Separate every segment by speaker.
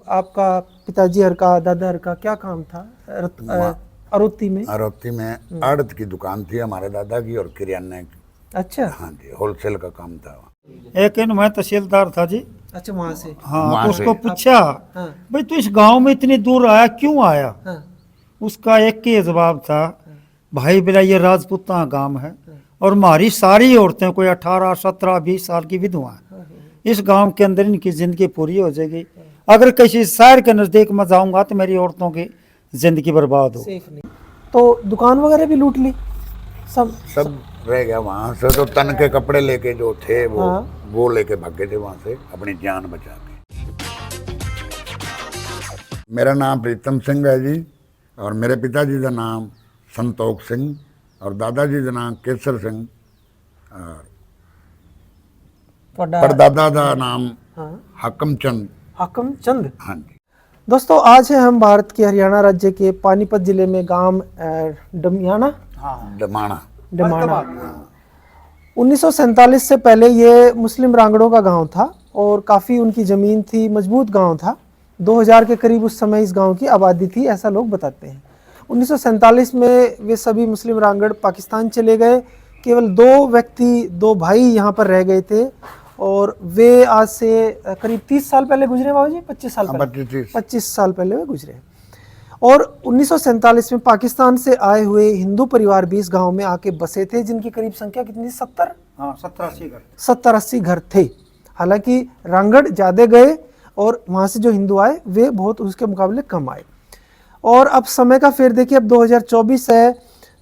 Speaker 1: आपका पिताजी हर का दादा हर का क्या काम था अरोती में?
Speaker 2: अरोती में आड़त की दुकान थी हमारे दादा की और किराने की।
Speaker 1: अच्छा।
Speaker 2: हाँ जी, होलसेल का काम था।
Speaker 3: एक इन मैं तहसीलदार था जी।
Speaker 1: अच्छा, वहाँ से।
Speaker 3: हाँ,
Speaker 2: वहाँ
Speaker 3: तो
Speaker 2: से।
Speaker 3: उसको पूछा
Speaker 1: हाँ
Speaker 3: भाई तू इस गांव में इतनी दूर आया क्यों आया?
Speaker 1: हाँ
Speaker 3: उसका एक ही जवाब था, भाई बेटा ये राजपूताना गांव है और हमारी सारी औरतें कोई 18, 17, 20 साल की विधवा हैं। इस गांव के अंदर इनकी जिंदगी पूरी हो जाएगी। अगर किसी शहर के नजदीक में जाऊंगा तो मेरी औरतों की जिंदगी बर्बाद हो।
Speaker 1: सेफ नहीं। तो दुकान वगैरह भी लूट ली सब?
Speaker 2: सब रह गया वहाँ से। तो तन के कपड़े लेके जो थे
Speaker 1: हाँ।
Speaker 2: वो लेके भागे थे वहाँ से अपनी जान बचा के। मेरा नाम प्रीतम सिंह है जी, और मेरे पिताजी का नाम संतोख सिंह और दादाजी का नाम केसर सिंह और परदादा का नाम हकम चंद।
Speaker 1: हकम चंद।
Speaker 2: हाँ जी।
Speaker 1: दोस्तों, आज है हम भारत के हरियाणा राज्य के पानीपत जिले में गांव डमियाना
Speaker 2: डमाणा।
Speaker 1: डमाणा। 1947 से पहले ये मुस्लिम रांगड़ों का गांव था और काफ़ी उनकी ज़मीन थी, मजबूत गांव था। 2000 के करीब उस समय इस गांव की आबादी थी, ऐसा लोग बताते हैं। 1947 में वे सभी मुस्लिम रांगड़ पाकिस्तान चले गए। केवल दो भाई यहाँ पर रह गए थे और वे आज से करीब 30 साल पहले गुजरे बाबू जी, 25 साल पहले, 25 साल पहले वे गुजरे। और 1947 में पाकिस्तान से आए हुए हिंदू परिवार भी इस गांव में आके बसे थे, जिनकी करीब संख्या कितनी? 70?
Speaker 3: हाँ, 70-80 घर।
Speaker 1: 70-80 घर थे। हालांकि रांगड़ ज़्यादा गए और वहाँ से जो हिंदू आए वे बहुत उसके मुकाबले कम आए। और अब समय का फेर देखिए, अब 2024 है,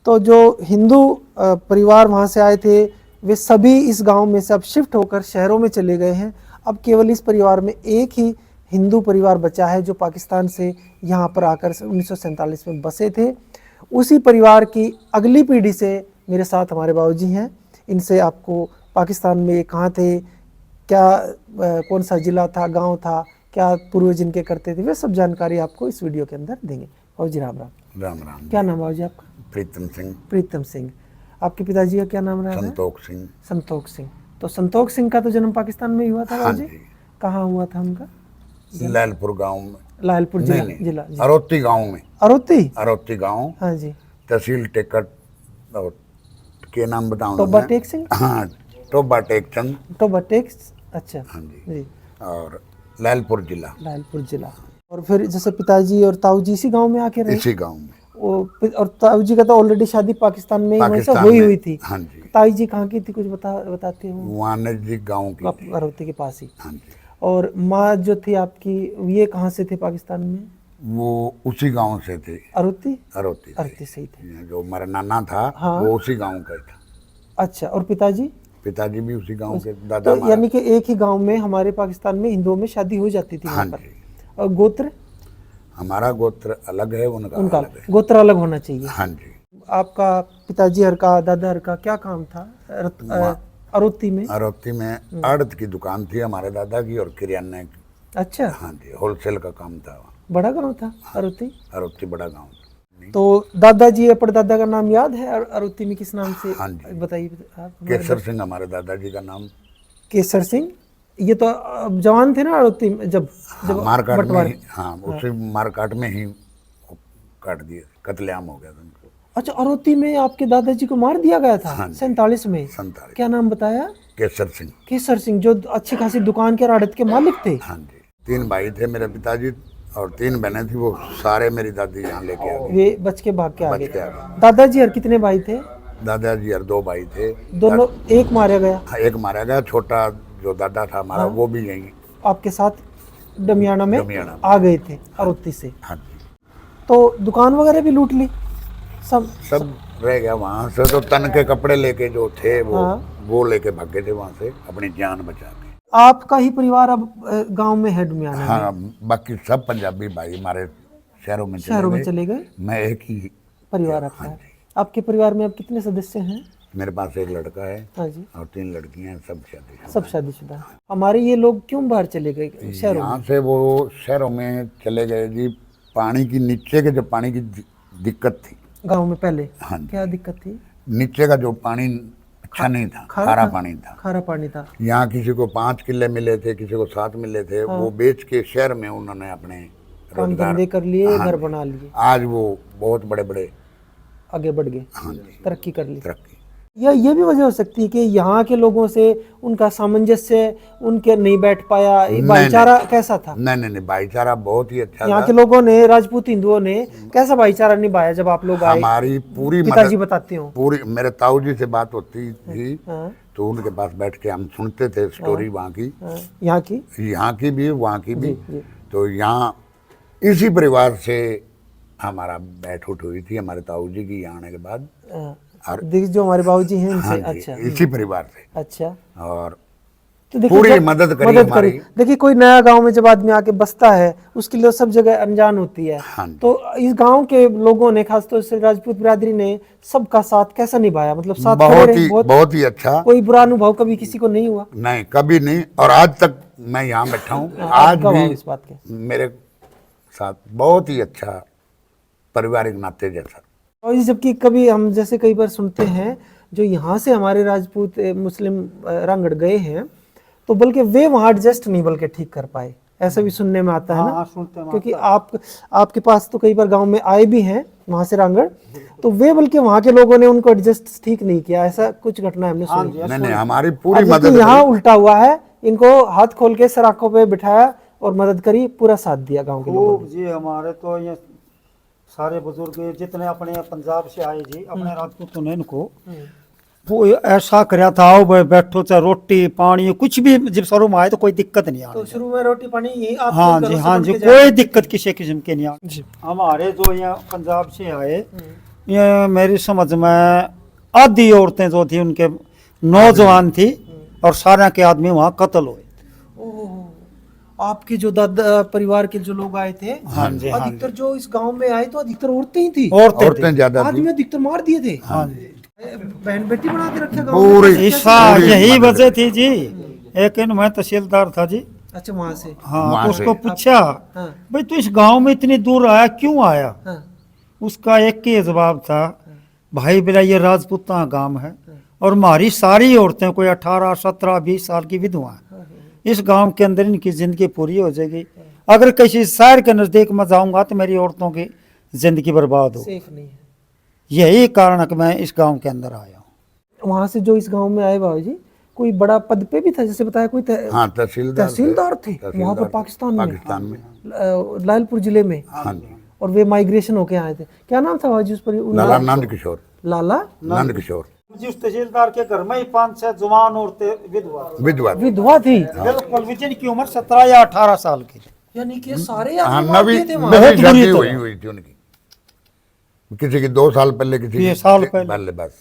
Speaker 1: तो जो हिंदू परिवार वहाँ से आए थे वे सभी इस गांव में से अब शिफ्ट होकर शहरों में चले गए हैं। अब केवल इस परिवार में एक ही हिंदू परिवार बचा है जो पाकिस्तान से यहाँ पर आकर 1947 में बसे थे। उसी परिवार की अगली पीढ़ी से मेरे साथ हमारे बाबूजी हैं। इनसे आपको पाकिस्तान में कहाँ थे, क्या कौन सा ज़िला था, गांव था, क्या पूर्वज इनके करते थे, वे सब जानकारी आपको इस वीडियो के अंदर देंगे। बाबूजी राम राम।
Speaker 2: राम राम।
Speaker 1: क्या नाम बाबूजी आपका?
Speaker 2: प्रीतम सिंह।
Speaker 1: प्रीतम सिंह। आपके पिताजी का क्या नाम रहा है?
Speaker 2: संतोख सिंह।
Speaker 1: संतोख सिंह। तो संतोख सिंह का तो जन्म पाकिस्तान में ही हुआ था
Speaker 2: हाँ
Speaker 1: बाबूजी?
Speaker 2: जी।
Speaker 1: कहाँ हुआ था उनका?
Speaker 2: लालपुर गांव में।
Speaker 1: लालपुर जिला
Speaker 2: अरोती गांव में। अरोती गांव।
Speaker 1: हाँ जी।
Speaker 2: तहसील टेकट और के नाम बताऊं?
Speaker 1: टोबा टेक सिंह।
Speaker 2: हाँ, टोबा टेक चंद।
Speaker 1: टोबा टेक। अच्छा।
Speaker 2: हाँ जी। और लालपुर जिला।
Speaker 1: और फिर जैसे पिताजी और ताऊ जी इसी गांव में आके रहे?
Speaker 2: इसी गांव में।
Speaker 1: और ताऊ जी का तो ऑलरेडी शादी पाकिस्तान में हुई हुई थी।
Speaker 2: हाँ जी।
Speaker 1: ताई जी कहाँ की थी, कुछ बताते हो?
Speaker 2: वहाँ नजदीक गाँव की,
Speaker 1: अरोती के पास ही।
Speaker 2: हाँ जी।
Speaker 1: और माँ जो थी आपकी, ये कहाँ से थे पाकिस्तान में?
Speaker 2: वो उसी गांव से थे।
Speaker 1: अरोती
Speaker 2: से
Speaker 1: ही थे।
Speaker 2: जो हमारा नाना था वो उसी गांव का ही था।
Speaker 1: अच्छा। और पिताजी
Speaker 2: भी उसी गांव के। दादा
Speaker 1: तो यानी कि एक ही गांव में हमारे पाकिस्तान में हिंदुओं में शादी हो जाती थी।
Speaker 2: हाँ
Speaker 1: पर
Speaker 2: जी।
Speaker 1: और गोत्र?
Speaker 2: हमारा गोत्र अलग है, उनका अलग है।
Speaker 1: गोत्र अलग होना चाहिए।
Speaker 2: हाँ जी।
Speaker 1: आपका पिताजी हर का दादा हर का क्या काम था अरोती में?
Speaker 2: अरोती में आड़त की दुकान थी हमारे दादा की और किराने की।
Speaker 1: अच्छा।
Speaker 2: हाँ जी, होलसेल का काम था।
Speaker 1: बड़ा गांव था अरोती?
Speaker 2: अरोती बड़ा गांव।
Speaker 1: तो दादाजी या परदादा का नाम याद है अरोती में किस नाम से?
Speaker 2: हाँ जी।
Speaker 1: बताइए आप।
Speaker 2: केसर सिंह हमारे दादाजी का नाम।
Speaker 1: केसर सिंह। ये तो जवान थे ना अरोती में जब
Speaker 2: मारकाट में ही। हाँ, उसी मारकाट में ही काट दिए, कत्लेआम हो गया था उनको।
Speaker 1: अच्छा, अरोती में आपके दादाजी को मार दिया गया था?
Speaker 2: हाँ
Speaker 1: 47 में?
Speaker 2: 47।
Speaker 1: क्या नाम बताया?
Speaker 2: केसर सिंह।
Speaker 1: केसर सिंह, जो अच्छी खासी दुकान के और आड़त के मालिक थे।
Speaker 2: हाँ जी। 3 भाई थे मेरे पिताजी और 3 बहनें थी। वो सारे मेरी दादी यहाँ लेके आ गई।
Speaker 1: वे बच के भाग के आ गए। दादाजी और कितने भाई थे?
Speaker 2: दादाजी और 2 भाई थे।
Speaker 1: दोनों? एक मारा गया?
Speaker 2: हाँ, एक मारा गया। छोटा जो दादा था हमारा वो भी यहीं
Speaker 1: आपके साथ डमियाना में आ गए थे अरोती से?
Speaker 2: हाँ जी।
Speaker 1: तो दुकान वगैरह भी लूट ली
Speaker 2: सब रह गया वहाँ से। तो तन के कपड़े लेके जो थे वो लेके भागे थे वहाँ से अपनी जान बचा के।
Speaker 1: आपका ही परिवार अब गांव में है डमियाना?
Speaker 2: हाँ, बाकी सब पंजाबी भाई हमारे शहरों में
Speaker 1: चले गए।
Speaker 2: मैं एक ही
Speaker 1: परिवार आपका है। आपके परिवार में अब कितने सदस्य हैं?
Speaker 2: मेरे पास एक लड़का है।
Speaker 1: हाँ जी।
Speaker 2: और 3 लड़कियां हैं, सब
Speaker 1: शादीशुदा। हमारे ये लोग क्यों बाहर चले गए शहरों में?
Speaker 2: यहाँ से वो शहरों में चले गए जी। पानी की नीचे के जो पानी की दिक्कत थी
Speaker 1: गांव में पहले।
Speaker 2: हाँ,
Speaker 1: क्या दिक्कत थी?
Speaker 2: नीचे का जो पानी अच्छा नहीं था, खारा पानी था।
Speaker 1: खारा पानी था।
Speaker 2: यहाँ किसी को 5 किले मिले थे, किसी को 7 मिले थे, वो बेच के शहर में उन्होंने अपने
Speaker 1: काम
Speaker 2: रोजगार
Speaker 1: धंधे कर लिए,
Speaker 2: हाँ
Speaker 1: घर
Speaker 2: जी।
Speaker 1: बना लिए,
Speaker 2: आज वो बहुत बड़े बड़े
Speaker 1: आगे बढ़ गए,
Speaker 2: हाँ जी
Speaker 1: तरक्की कर ली।
Speaker 2: तरक्की।
Speaker 1: या ये भी वजह हो सकती है कि यहाँ के लोगों से उनका सामंजस्य उनके नहीं बैठ पाया, ये भाईचारा कैसा था?
Speaker 2: नहीं, भाईचारा बहुत ही अच्छा
Speaker 1: यहाँ
Speaker 2: था।
Speaker 1: के लोगों ने, राजपूत हिंदुओं ने कैसा भाईचारा निभाया जब आप लोग आए?
Speaker 2: हमारी पूरी
Speaker 1: पिताजी
Speaker 2: मदद,
Speaker 1: बताते हो।
Speaker 2: पूरी मेरे ताऊ जी से बात होती थी
Speaker 1: हाँ,
Speaker 2: तो उनके पास बैठ के हम सुनते थे स्टोरी वहाँ की,
Speaker 1: हाँ, यहाँ की
Speaker 2: भी वहाँ की भी।
Speaker 1: जी।
Speaker 2: तो यहाँ इसी परिवार से हमारा बैठ उठ हुई थी हमारे ताऊ जी की यहाँ आने के बाद। और
Speaker 1: जो हमारे बाबूजी हैं उनसे।
Speaker 2: हाँ जी,
Speaker 1: अच्छा,
Speaker 2: इसी परिवार से।
Speaker 1: अच्छा।
Speaker 2: और
Speaker 1: तो देखिए
Speaker 2: पूरी
Speaker 1: जब
Speaker 2: मदद करी हमारी।
Speaker 1: देखिए कोई नया गांव में जब आदमी आके बसता है उसके लिए सब जगह अनजान होती है।
Speaker 2: हाँ जी।
Speaker 1: तो इस गांव के लोगों ने, खासतौर से राजपूत बिरादरी ने सबका साथ कैसा निभाया? मतलब साथ खड़े
Speaker 2: बहुत
Speaker 1: रहे,
Speaker 2: ही बहुत ही अच्छा।
Speaker 1: कोई बुरा अनुभव कभी किसी को नहीं हुआ?
Speaker 2: नहीं, कभी नहीं। और आज तक मैं यहाँ बैठा हूँ, आज
Speaker 1: आप गवाह हो
Speaker 2: भी
Speaker 1: इस बात के।
Speaker 2: मेरे साथ बहुत ही अच्छा पारिवारिक नाते जैसा।
Speaker 1: और जबकि कभी हम जैसे कई बार सुनते हैं जो यहाँ से हमारे राजपूत मुस्लिम रांगड़ गए हैं तो बल्कि वे वहाँ एडजस्ट नहीं बल्कि ठीक कर पाए, ऐसा भी सुनने में आता है ना।
Speaker 3: हाँ, सुनते हैं,
Speaker 1: क्योंकि आपके पास तो कई बार गांव में आए भी हैं वहाँ से रांगड़, तो वे बल्कि वहाँ के लोगों ने उनको एडजस्ट ठीक नहीं किया, ऐसा कुछ घटना हमने सुनी।
Speaker 2: नहीं, हमारी पूरी
Speaker 1: जबकि
Speaker 2: मदद
Speaker 1: यहाँ
Speaker 2: करी।
Speaker 1: उल्टा हुआ है, इनको हाथ खोल के सराखों पे बिठाया और मदद करी, पूरा साथ दिया गाँव के लोगों
Speaker 3: खूब जी। हमारे तो ये सारे बुजुर्ग जितने अपने पंजाब से आए जी, अपने राजपूतों ने इनको वो ऐसा कराया था, आओ बैठो, चाहे रोटी पानी कुछ भी, जब शुरू में आए तो कोई दिक्कत नहीं
Speaker 1: तो
Speaker 3: आई।
Speaker 1: शुरू में रोटी पानी यही आप
Speaker 3: हाँ जी, हाँ जी, कोई दिक्कत किसी किस्म की नहीं आई। हमारे जो यहाँ पंजाब से आए, ये मेरी समझ में आधी औरतें जो थी उनके नौजवान थी और सारे के आदमी वहाँ कत्ल हुए।
Speaker 1: आपके जो दादा परिवार के जो लोग आए थे,
Speaker 3: हाँ जी, हाँ
Speaker 1: अधिकतर जो इस गांव में आए तो अधिकतर औरतें ही थी,
Speaker 2: औरतें ज्यादा थी।
Speaker 1: आदमी अधिकतर मार दिए थे।
Speaker 3: हाँ जी,
Speaker 1: बहन बेटी बना के रखे गांव
Speaker 2: पूरी-
Speaker 1: में।
Speaker 3: ऐसा यही वजह थी जी। एक इन मैं तहसीलदार था जी।
Speaker 1: अच्छा, वहां से।
Speaker 3: हाँ,
Speaker 2: वहाँ
Speaker 3: तो
Speaker 2: से।
Speaker 3: उसको पूछा,
Speaker 1: हाँ,
Speaker 3: भाई तू इस गांव में इतनी दूर आया, क्यों आया?
Speaker 1: हाँ,
Speaker 3: उसका एक ही जवाब था, भाई बेटा ये राजपूता गांव है और हमारी सारी औरतें कोई 18, 17, 20 साल की विधवा हैं। इस गांव के अंदर इनकी जिंदगी पूरी हो जाएगी। अगर किसी शहर के नजदीक में जाऊंगा तो मेरी औरतों की जिंदगी बर्बाद हो।
Speaker 1: सेफ नहीं है।
Speaker 3: यही कारण है कि मैं इस गांव के अंदर आया हूँ।
Speaker 1: वहां से जो इस गांव में आए बाबू जी, कोई बड़ा पद पे भी था, जैसे बताया कोई
Speaker 2: हाँ, तहसीलदार
Speaker 1: थे वहां पर पाकिस्तान
Speaker 2: में।
Speaker 1: लालपुर जिले में।
Speaker 2: हाँ जी।
Speaker 1: और वे माइग्रेशन होके आए थे। क्या नाम था बाबू उस पर?
Speaker 2: लाला नंद किशोर।
Speaker 1: लाला
Speaker 2: नंद किशोर
Speaker 3: जी, उस तहसीलदार के घर में ही 5-6 जवान औरतें विधवा
Speaker 1: विधवा थी।
Speaker 3: बिल्कुल, जिनकी उम्र 17 या 18 साल की थी।
Speaker 1: यानी कि सारे
Speaker 2: हाँ,
Speaker 1: आदमी मार
Speaker 2: नवी
Speaker 1: दिए थे वहाँ।
Speaker 3: बहुत
Speaker 2: नवी
Speaker 3: बुरी
Speaker 2: शादी
Speaker 3: तरह।
Speaker 2: हुई थी उनकी, किसी की 2 साल पहले, किसी
Speaker 3: ये
Speaker 2: की
Speaker 3: साल पहले।
Speaker 2: बस।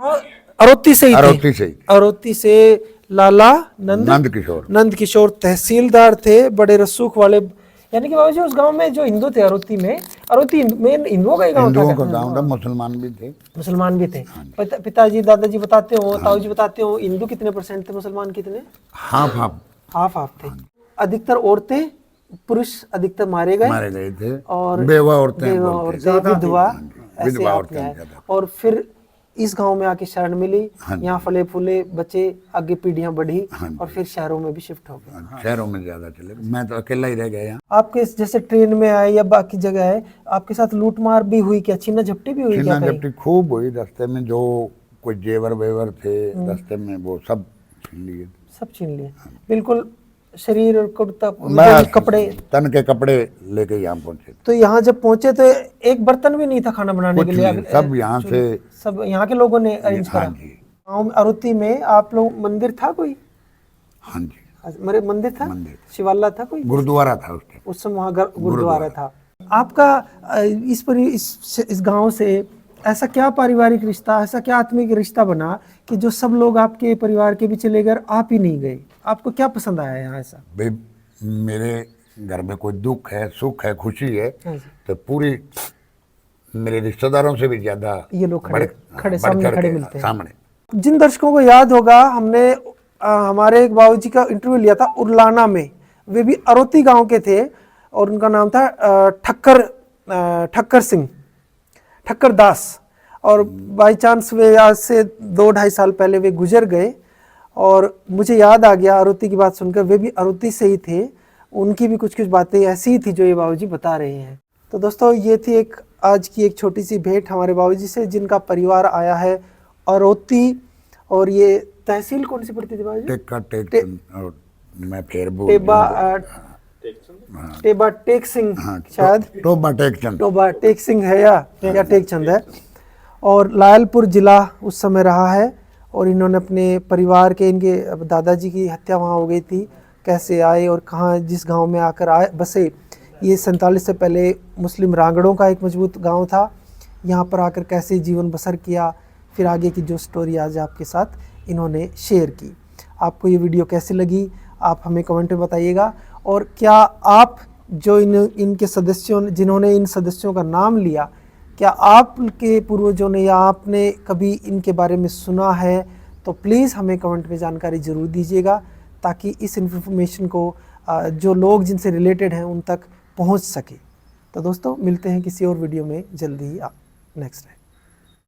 Speaker 1: हाँ, अरोती से ही थे।
Speaker 2: अरोती से ही।
Speaker 1: अरोती से लाला
Speaker 2: नंद किशोर।
Speaker 1: नंद किशोर तहसीलदार थे, बड़े रसूख वाले। यानी कि बाबू जी उस गांव में जो हिंदू थे, अरोती में हिंदुओं का ही गांव
Speaker 2: हिंदुओं
Speaker 1: था
Speaker 2: का
Speaker 1: क्या?
Speaker 2: गांव था, मुसलमान भी थे।
Speaker 1: मुसलमान भी थे। पिताजी दादाजी बताते हो, ताऊ जी बताते हो, हिंदू कितने % थे, मुसलमान कितने?
Speaker 2: हाफ हाफ
Speaker 1: हाफ हाफ थे। अधिकतर औरतें, पुरुष अधिकतर मारे
Speaker 2: गए थे।
Speaker 1: और
Speaker 2: बेवा औरतें
Speaker 1: बेवा
Speaker 2: बोलते
Speaker 1: औरतें, विधवा, ऐसे
Speaker 2: विधवा
Speaker 1: आप
Speaker 2: औरतें
Speaker 1: आए।
Speaker 2: ज्यादा।
Speaker 1: और फिर इस गांव में आके शरण मिली,
Speaker 2: हाँ जी।
Speaker 1: यहाँ फले फूले बचे, आगे पीढ़ियां बढ़ी
Speaker 2: हाँ जी।
Speaker 1: और फिर शहरों में भी शिफ्ट हो गए।
Speaker 2: शहरों में ज्यादा चले, मैं तो अकेला ही रह गया यहाँ।
Speaker 1: आपके जैसे ट्रेन में आए या बाकी जगह है, आपके साथ लूटमार भी हुई क्या? छीना झपटी भी हुई क्या
Speaker 2: छीना
Speaker 1: कहीं?
Speaker 2: झपटी खूब हुई रास्ते में, जो कोई जेवर वेवर थे रास्ते में वो सब छीन लिए।
Speaker 1: सब छीन लिए बिल्कुल, शरीर और कुर्ता
Speaker 2: मैं
Speaker 1: कपड़े।
Speaker 2: तन के कपड़े लेके यहाँ पहुंचे।
Speaker 1: तो यहाँ जब पहुंचे तो एक बर्तन भी नहीं था खाना बनाने
Speaker 2: कुछ
Speaker 1: के लिए?
Speaker 2: नहीं, सब यहाँ से।
Speaker 1: सब यहाँ के लोगों ने अरेंज
Speaker 2: हाँ
Speaker 1: करा।
Speaker 2: जी।
Speaker 1: गाँव अरुति में आप लोग, मंदिर था कोई?
Speaker 2: हाँ जी,
Speaker 1: मेरे मंदिर था,
Speaker 2: मंदिर।
Speaker 1: शिवाला था कोई?
Speaker 2: गुरुद्वारा था
Speaker 1: उस समय वहाँ गुरुद्वारा था। आपका इस गांव से ऐसा क्या पारिवारिक रिश्ता, ऐसा क्या आत्मिक रिश्ता बना कि जो सब लोग आपके परिवार के भी चले गए, आप ही नहीं गए? आपको क्या पसंद आया यहाँ ऐसा?
Speaker 2: भाई मेरे घर में कोई दुख है, सुख है, खुशी है,
Speaker 1: हाँ जी।
Speaker 2: तो पूरी मेरे रिश्तेदारों से भी ज्यादा
Speaker 1: ये लोग खड़े
Speaker 2: बढ़
Speaker 1: सामने
Speaker 2: चढ़
Speaker 1: खड़े
Speaker 2: के
Speaker 1: मिलते हैं।
Speaker 2: सामने।
Speaker 1: जिन दर्शकों को याद होगा, हमने हमारे एक बाबूजी का इंटरव्यू लिया था उरलाना में, वे भी अरोती गांव के थे और उनका नाम था ठक्कर सिंह, ठक्कर दास। और बाई चांस वे आज से 2-2.5 साल पहले वे गुजर गए और मुझे याद आ गया आरुति की बात सुनकर, वे भी आरुति से ही थे, उनकी भी कुछ कुछ बातें ऐसी ही थी जो ये बाबूजी बता रहे हैं। तो दोस्तों ये थी एक आज की एक छोटी सी भेंट हमारे बाबूजी से, जिनका परिवार आया है आरुति, और ये तहसील कौन सी पड़ती थी बाबूजी?
Speaker 2: टेक्का टेक और मैं फिर बोल
Speaker 1: टेबा टेक सिंह,
Speaker 2: हाँ,
Speaker 1: शायद
Speaker 2: टोबा टेकचंद,
Speaker 1: टोबा टेक सिंह है या टेकचंद है, और लायलपुर जिला उस समय रहा है। और इन्होंने अपने परिवार के, इनके दादाजी की हत्या वहाँ हो गई थी, कैसे आए और कहाँ जिस गांव में आकर आए बसे। ये 47 से पहले मुस्लिम रांगड़ों का एक मजबूत गांव था, यहाँ पर आकर कैसे जीवन बसर किया, फिर आगे की जो स्टोरी आज आपके साथ इन्होंने शेयर की। आपको ये वीडियो कैसी लगी आप हमें कमेंट में बताइएगा, और क्या आप जो इनके सदस्यों, जिन्होंने इन सदस्यों का नाम लिया, क्या आपके पूर्वजों ने या आपने कभी इनके बारे में सुना है, तो प्लीज़ हमें कमेंट में जानकारी ज़रूर दीजिएगा, ताकि इस इन्फॉर्मेशन को जो लोग जिनसे रिलेटेड हैं उन तक पहुंच सके। तो दोस्तों मिलते हैं किसी और वीडियो में जल्दी ही नेक्स्ट टाइम।